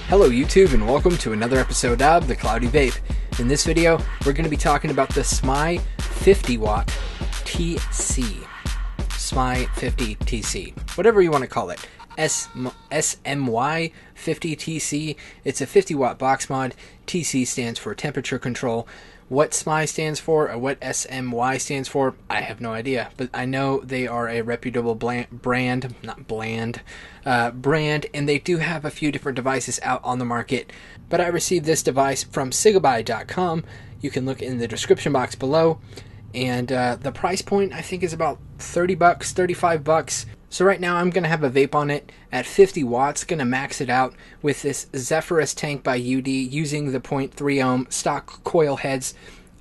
Hello YouTube and welcome to another episode of The Cloudy Vape. In this video, we're going to be talking about the SMY 50 watt TC. SMY 50 TC. Whatever you want to call it. SMY 50 TC. It's a 50 watt box mod. TC stands for temperature control. What SMY stands for or what SMY stands for, I have no idea. But I know they are a reputable brand, and they do have a few different devices out on the market. But I received this device from Simeiyue.com. You can look in the description box below. And the price point, I think, is about $30, $35. So right now I'm going to have a vape on it at 50 watts, going to max it out with this Zephyrus tank by UD using the 0.3 ohm stock coil heads.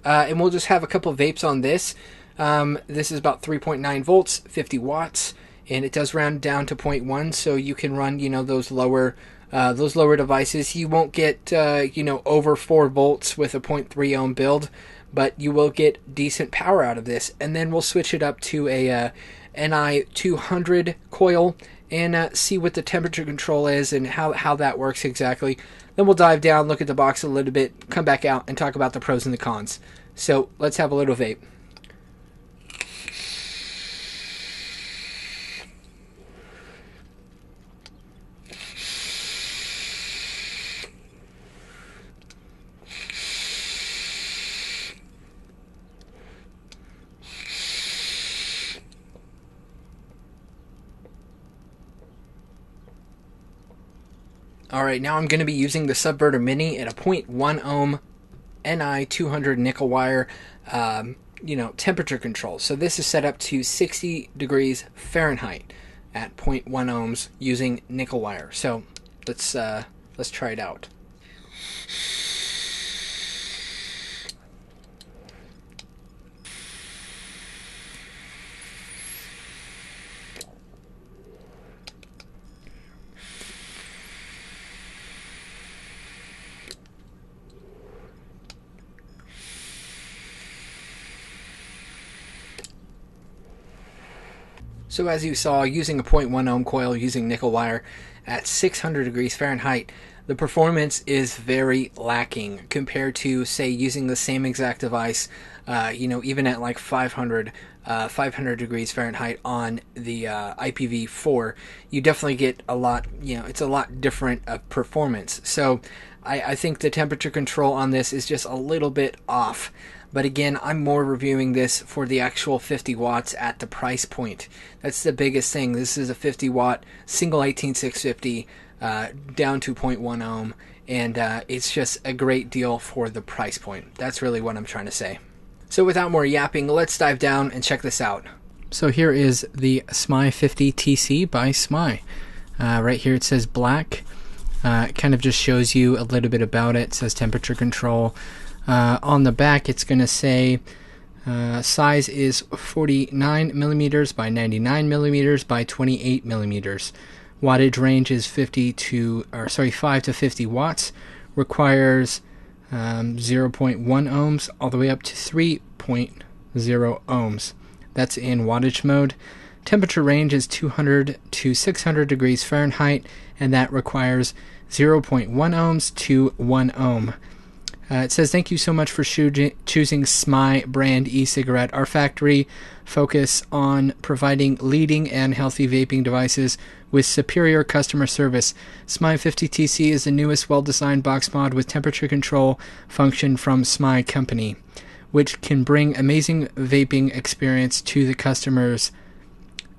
And we'll just have a couple of vapes on this. This is about 3.9 volts, 50 watts, and it does round down to 0.1, so you can run, those lower devices. You won't get, over 4 volts with a 0.3 ohm build, but you will get decent power out of this. And then we'll switch it up to a NI 200 coil and see what the temperature control is and how that works exactly. Then we'll dive down, look at the box a little bit, come back out and talk about the pros and the cons. So let's have a little vape. Alright, now I'm going to be using the Subverter Mini at a 0.1 ohm NI 200 nickel wire, temperature control. So this is set up to 60 degrees Fahrenheit at 0.1 ohms using nickel wire. So let's try it out. So as you saw, using a 0.1 ohm coil using nickel wire at 600 degrees Fahrenheit, the performance is very lacking compared to, say, using the same exact device, even at like 500 degrees Fahrenheit on the IPv4. You definitely get a lot, it's a lot different performance. So I think the temperature control on this is just a little bit off. But again, I'm more reviewing this for the actual 50 watts at the price point. That's the biggest thing. This is a 50 watt single 18650 down to 0.1 ohm, and it's just a great deal for the price point. That's really what I'm trying to say. So without more yapping, let's dive down and check this out. So here is the SMY 50 TC by SMY. Right here it says black. It kind of just shows you a little bit about it. It says temperature control. On the back it's going to say size is 49 millimeters by 99 millimeters by 28 millimeters. Wattage range is 5 to 50 watts. Requires 0.1 ohms all the way up to 3.0 ohms. That's in wattage mode. Temperature range is 200 to 600 degrees Fahrenheit, and that requires 0.1 ohms to 1 ohm. It says, thank you so much for choosing SMY brand e-cigarette. Our factory focus on providing leading and healthy vaping devices with superior customer service. SMY 50 TC is the newest well-designed box mod with temperature control function from SMY Company, which can bring amazing vaping experience to the customers.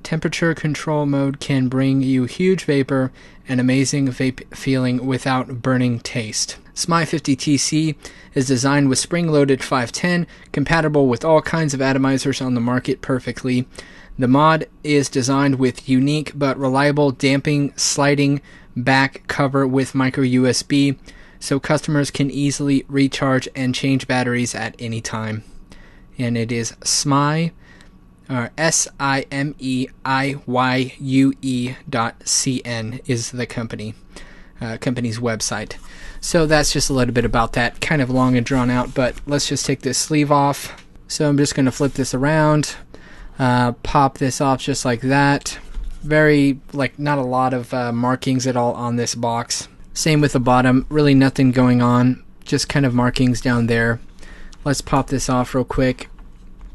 Temperature control mode can bring you huge vapor and amazing vape feeling without burning taste. SMY 50 TC is designed with spring-loaded 510, compatible with all kinds of atomizers on the market perfectly. The mod is designed with unique but reliable damping sliding back cover with micro USB, so customers can easily recharge and change batteries at any time. And it is SMY, or SIMEIUE.cn is the company's website. So that's just a little bit about that. Kind of long and drawn out, but let's just take this sleeve off. So I'm just going to flip this around, pop this off just like that. Very, not a lot of markings at all on this box. Same with the bottom, really nothing going on, just kind of markings down there. Let's pop this off real quick.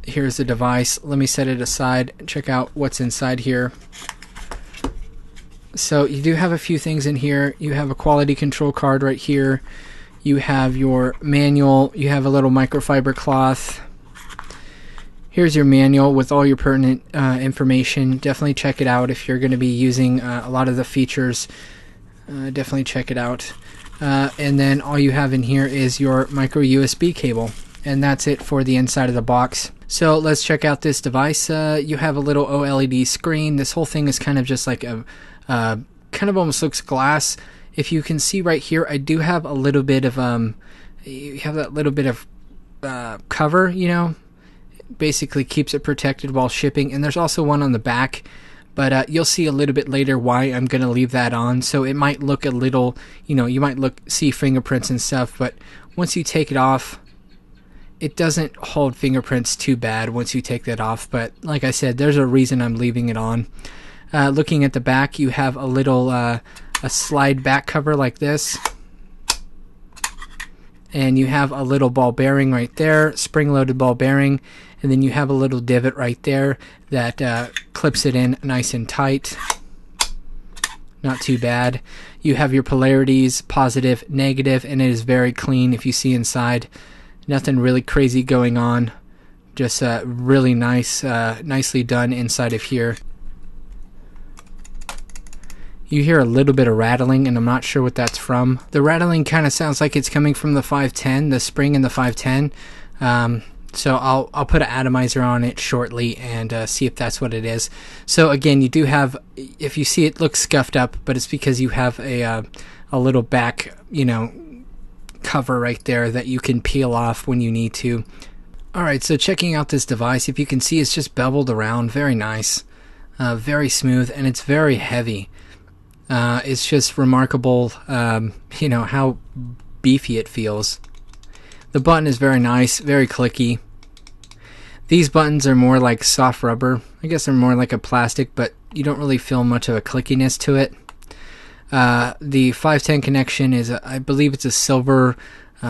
Here's the device. Let me set it aside and check out what's inside here. So you do have a few things in here. You have a quality control card right here. You have your manual. You have a little microfiber cloth. Here's your manual with all your pertinent information. Definitely check it out if you're going to be using a lot of the features. Definitely check it out. And then all you have in here is your micro USB cable, and that's it for the inside of the box. So let's check out this device. You have a little OLED screen. This whole thing is kind of just like a kind of almost looks glass. If you can see right here, I do have a little bit of you have that little bit of cover, you know, basically keeps it protected while shipping. And there's also one on the back, but you'll see a little bit later why I'm going to leave that on. So it might look a little, you know, you might see fingerprints and stuff, but once you take it off, it doesn't hold fingerprints too bad once you take that off. But like I said, there's a reason I'm leaving it on. Looking at the back, you have a little a slide back cover like this, and you have a little ball bearing right there, spring-loaded ball bearing, and then you have a little divot right there that clips it in nice and tight. Not too bad. You have your polarities, positive, negative, and it is very clean. If you see inside, nothing really crazy going on. Just really nice, nicely done inside of here. You hear a little bit of rattling, and I'm not sure what that's from. The rattling kind of sounds like it's coming from the 510, the spring in the 510. So I'll put an atomizer on it shortly and see if that's what it is. So again, you do have, if you see it looks scuffed up, but it's because you have a little back, you know, cover right there that you can peel off when you need to. Alright, so checking out this device, if you can see, it's just beveled around, very nice, very smooth, and it's very heavy. It's just remarkable, you know, how beefy it feels. The button is very nice, very clicky. These buttons are more like soft rubber. I guess they're more like a plastic, but you don't really feel much of a clickiness to it. The 510 connection is, I believe it's a silver,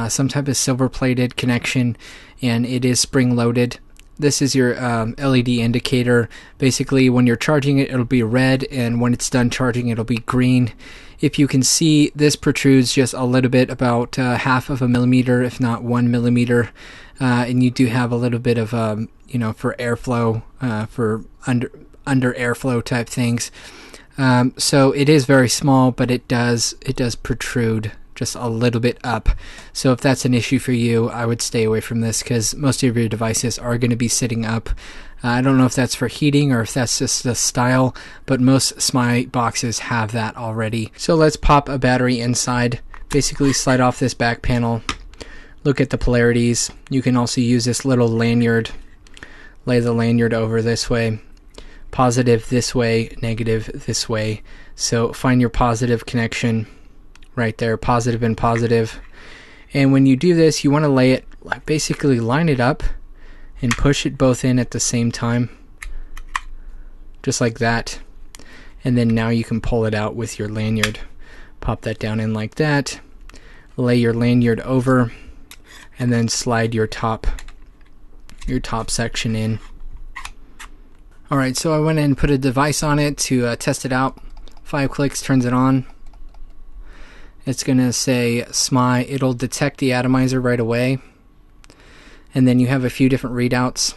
some type of silver-plated connection, and it is spring-loaded. This is your LED indicator. Basically, when you're charging it, it'll be red, and when it's done charging, it'll be green. If you can see, this protrudes just a little bit, about half of a millimeter, if not 1 millimeter, and you do have a little bit of, you know, for airflow, for under airflow type things. So it is very small, but it does protrude just a little bit up. So if that's an issue for you, I would stay away from this because most of your devices are going to be sitting up. I don't know if that's for heating or if that's just the style, but most SMY boxes have that already. So let's pop a battery inside. Basically slide off this back panel. Look at the polarities. You can also use this little lanyard. Lay the lanyard over this way. Positive this way, negative this way. So find your positive connection right there, positive and positive. And when you do this, you want to lay it, basically line it up and push it both in at the same time, just like that. And then now you can pull it out with your lanyard. Pop that down in like that, lay your lanyard over, and then slide your top section in. Alright, so I went in and put a device on it to test it out. 5 clicks turns it on. It's going to say SMY. It'll detect the atomizer right away. And then you have a few different readouts.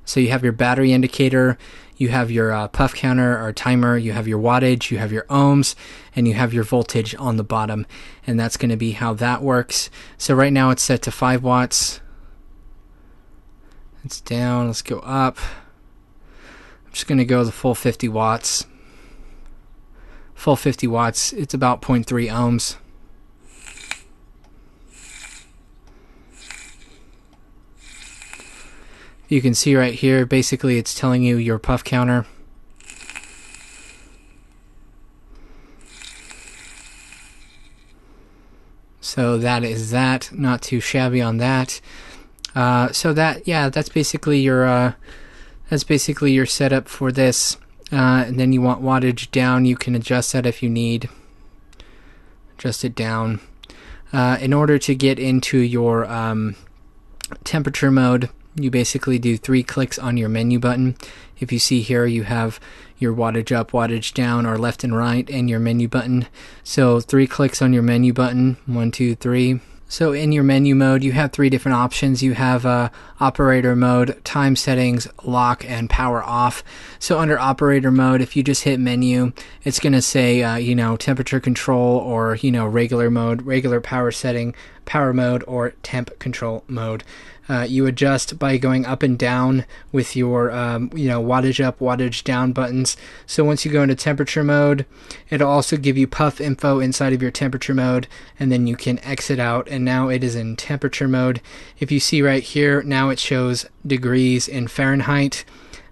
So you have your battery indicator, you have your puff counter or timer, you have your wattage, you have your ohms, and you have your voltage on the bottom. And that's going to be how that works. So right now it's set to 5 watts. It's down. Let's go up. I'm just going to go the full 50 watts. Full 50 watts, it's about 0.3 ohms. You can see right here, basically it's telling you your puff counter. So that is that, not too shabby on that. So that, yeah, that's basically your setup for this. And then you want wattage down. You can adjust that if you need. adjust it down. In order to get into your temperature mode, you basically do 3 clicks on your menu button. If you see here, you have your wattage up, wattage down, or left and right, and your menu button. So 3 clicks on your menu button, 1, 2, 3. So in your menu mode, you have 3 different options. You have operator mode, time settings, lock, and power off. So under operator mode, if you just hit menu, it's going to say, temperature control, or, regular mode, regular power setting, power mode, or temp control mode. You adjust by going up and down with your, wattage up, wattage down buttons. So once you go into temperature mode, it'll also give you puff info inside of your temperature mode, and then you can exit out, and now it is in temperature mode. If you see right here, now it shows degrees in Fahrenheit,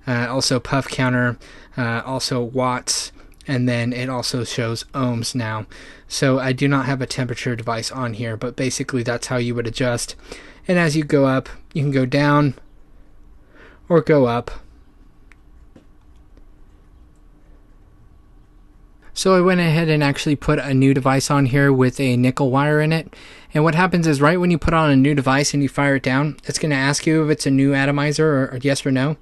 also puff counter, also watts, and then it also shows ohms now. So I do not have a temperature device on here, but basically that's how you would adjust. And as you go up, you can go down or go up. So I went ahead and actually put a new device on here with a nickel wire in it. And what happens is right when you put on a new device and you fire it down, it's going to ask you if it's a new atomizer or yes or no.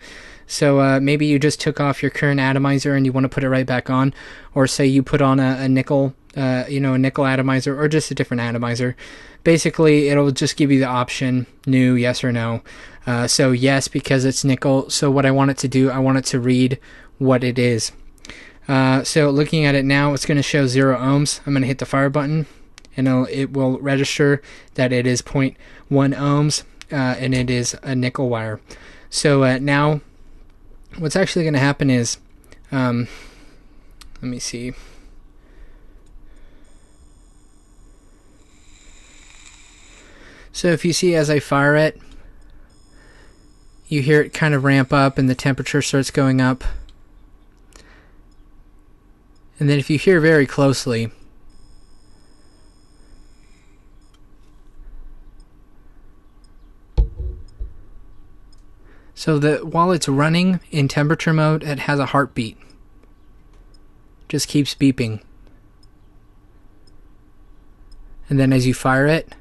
So maybe you just took off your current atomizer and you want to put it right back on. Or say you put on a nickel, a nickel atomizer, or just a different atomizer. Basically, it'll just give you the option, new, yes or no. So yes, because it's nickel. So what I want it to do, I want it to read what it is. So looking at it now, it's going to show 0 ohms. I'm going to hit the fire button, and it will register that it is 0.1 ohms, and it is a nickel wire. So now, what's actually going to happen is, let me see. So if you see as I fire it, you hear it kind of ramp up and the temperature starts going up. And then if you hear very closely, so that while it's running in temperature mode, it has a heartbeat. Just keeps beeping. And then as you fire it,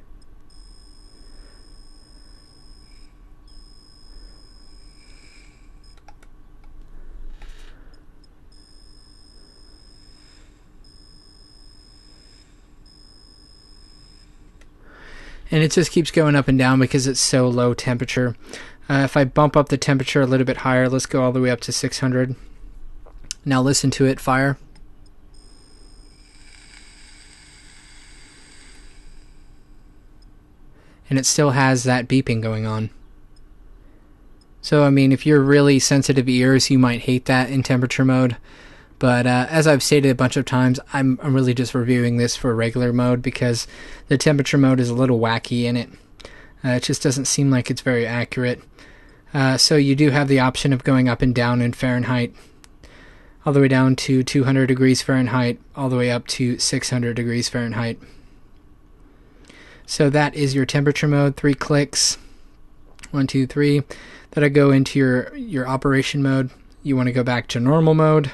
and it just keeps going up and down because it's so low temperature. If I bump up the temperature a little bit higher, let's go all the way up to 600. Now listen to it fire. And it still has that beeping going on. So, I mean, if you're really sensitive ears, you might hate that in temperature mode. But as I've stated a bunch of times, I'm really just reviewing this for regular mode because the temperature mode is a little wacky in it. It just doesn't seem like it's very accurate. So you do have the option of going up and down in Fahrenheit, all the way down to 200 degrees Fahrenheit, all the way up to 600 degrees Fahrenheit. So that is your temperature mode, 3 clicks, 1, 2, 3. That'll go into your operation mode. You want to go back to normal mode.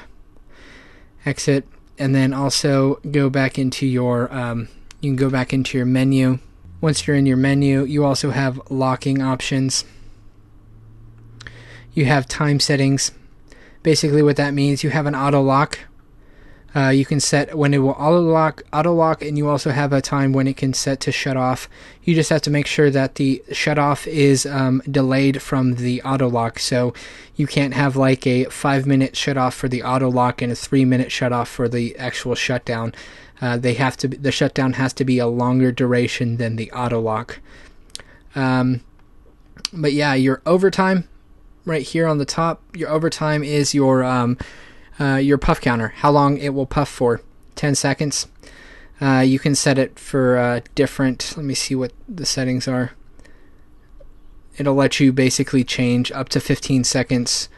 Exit, and then also go back into your you can go back into your menu. Once you're in your menu, you also have locking options. You have time settings. Basically what that means, you have an auto lock. You can set when it will auto lock, and you also have a time when it can set to shut off. You just have to make sure that the shut off is delayed from the auto lock. So you can't have like a 5-minute shut off for the auto lock and a 3-minute shut off for the actual shutdown. The shutdown has to be a longer duration than the auto lock. But yeah, your overtime right here on the top. Your overtime is your puff counter, how long it will puff for, 10 seconds. You can set it for different, let me see what the settings are. It'll let you basically change up to 15 seconds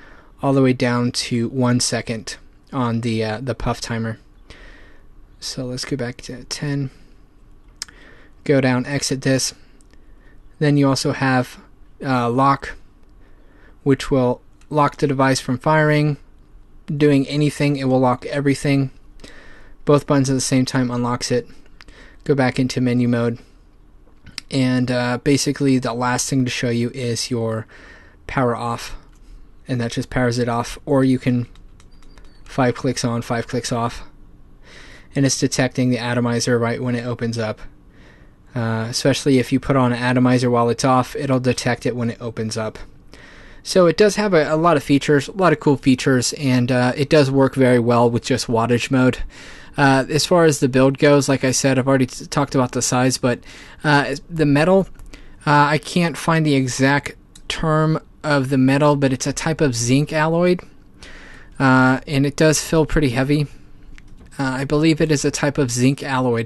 all the way down to 1 second on the puff timer. So let's go back to 10. Go down, exit this. Then you also have lock, which will lock the device from firing. Doing anything, it will lock everything. Both buttons at the same time unlocks it. go back into menu mode, and basically the last thing to show you is your power off, and that just powers it off. Or you can 5 clicks on, 5 clicks off, and it's detecting the atomizer right when it opens up. Especially if you put on an atomizer while it's off, it'll detect it when it opens up. So it does have a lot of features, a lot of cool features, and it does work very well with just wattage mode. As far as the build goes, like I said, I've already talked about the size, but the metal, I can't find the exact term of the metal, but it's a type of zinc alloy, and it does feel pretty heavy. I believe it is a type of zinc alloy.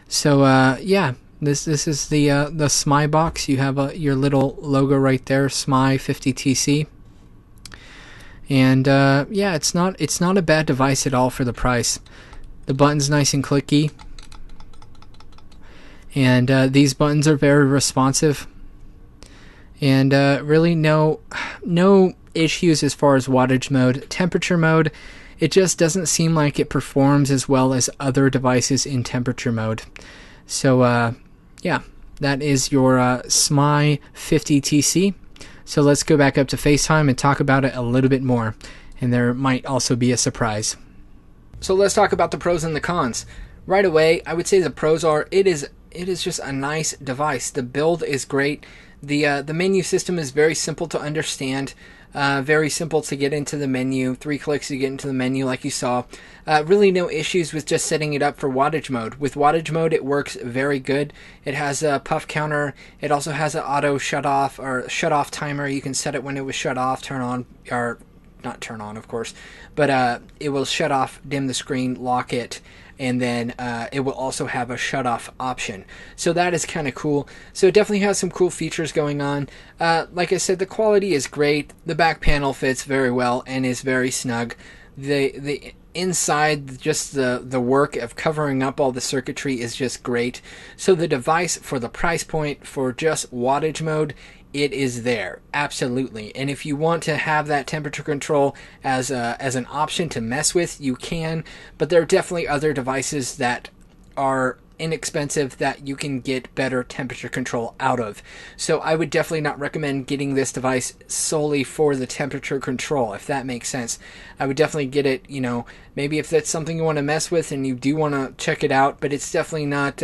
So yeah, this is the SMY box. You have your little logo right there, SMY 50TC. And yeah, it's not a bad device at all for the price. The button's nice and clicky, and these buttons are very responsive, and really no issues as far as wattage mode. Temperature mode, it just doesn't seem like it performs as well as other devices in temperature mode. So yeah, that is your SMY 50TC. So let's go back up to FaceTime and talk about it a little bit more, and there might also be a surprise. So let's talk about the pros and the cons. Right away, I would say the pros are it is just a nice device. The build is great. The menu system is very simple to understand. Very simple to get into the menu. 3 clicks to get into the menu, like you saw. Really no issues with just setting it up for wattage mode. With wattage mode, it works very good. It has a puff counter. It also has an auto shut off or shut off timer. You can set it when it was shut off, turn on, or not turn on, of course, but it will shut off, dim the screen, lock it, and then it will also have a shut off option. So that is kind of cool. So it definitely has some cool features going on. Like I said, the quality is great. The back panel fits very well and is very snug. The inside, just the work of covering up all the circuitry is just great. So the device, for the price point, for just wattage mode, it is there, absolutely. And if you want to have that temperature control as an option to mess with, you can. But there are definitely other devices that are inexpensive that you can get better temperature control out of. So I would definitely not recommend getting this device solely for the temperature control, if that makes sense. I would definitely get it, maybe if that's something you want to mess with and you do want to check it out, but it's definitely not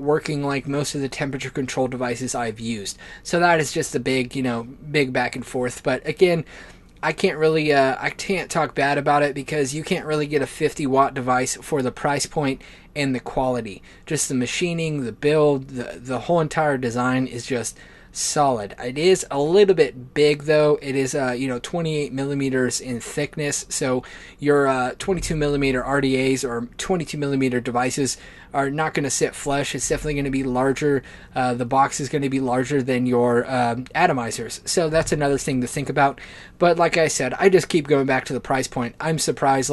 working like most of the temperature control devices I've used. So that is just a big back and forth. But again, I can't talk bad about it because you can't really get a 50-watt device for the price point and the quality. Just the machining, the build, the whole entire design is just solid. It is a little bit big though. It is 28 millimeters in thickness, so your 22 millimeter RDAs or 22 millimeter devices are not going to sit flush. It's definitely going to be larger. The box is going to be larger than your atomizers, so that's another thing to think about. But like I said, I just keep going back to the price point. I'm surprised,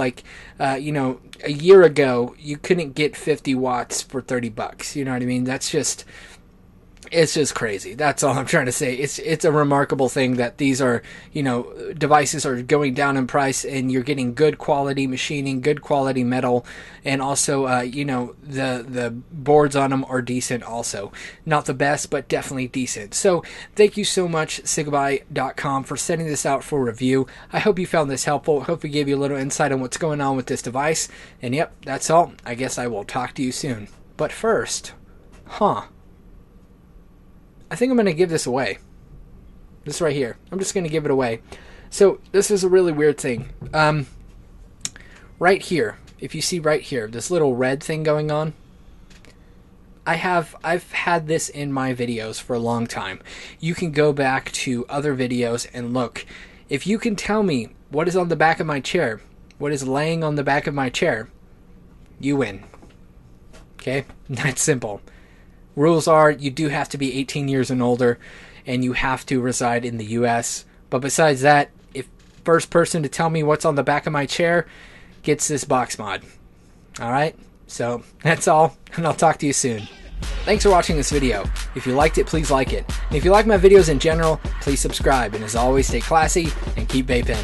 a year ago you couldn't get 50 watts for $30. You know what I mean? It's just crazy. That's all I'm trying to say. It's a remarkable thing that these are, devices are going down in price and you're getting good quality machining, good quality metal, and also, the boards on them are decent also. Not the best, but definitely decent. So thank you so much, Simeiyue.com, for sending this out for review. I hope you found this helpful. I hope we gave you a little insight on what's going on with this device. And yep, that's all. I guess I will talk to you soon. But first, I think I'm going to give this away. This right here. I'm just going to give it away. So this is a really weird thing. Right here, if you see right here, this little red thing going on, I've had this in my videos for a long time. You can go back to other videos and look. If you can tell me what is on the back of my chair, what is laying on the back of my chair, you win. Okay? That's simple. Rules are you do have to be 18 years and older, and you have to reside in the U.S. But besides that, if first person to tell me what's on the back of my chair gets this box mod. Alright? So, that's all, and I'll talk to you soon. Thanks for watching this video. If you liked it, please like it. And if you like my videos in general, please subscribe. And as always, stay classy and keep vaping.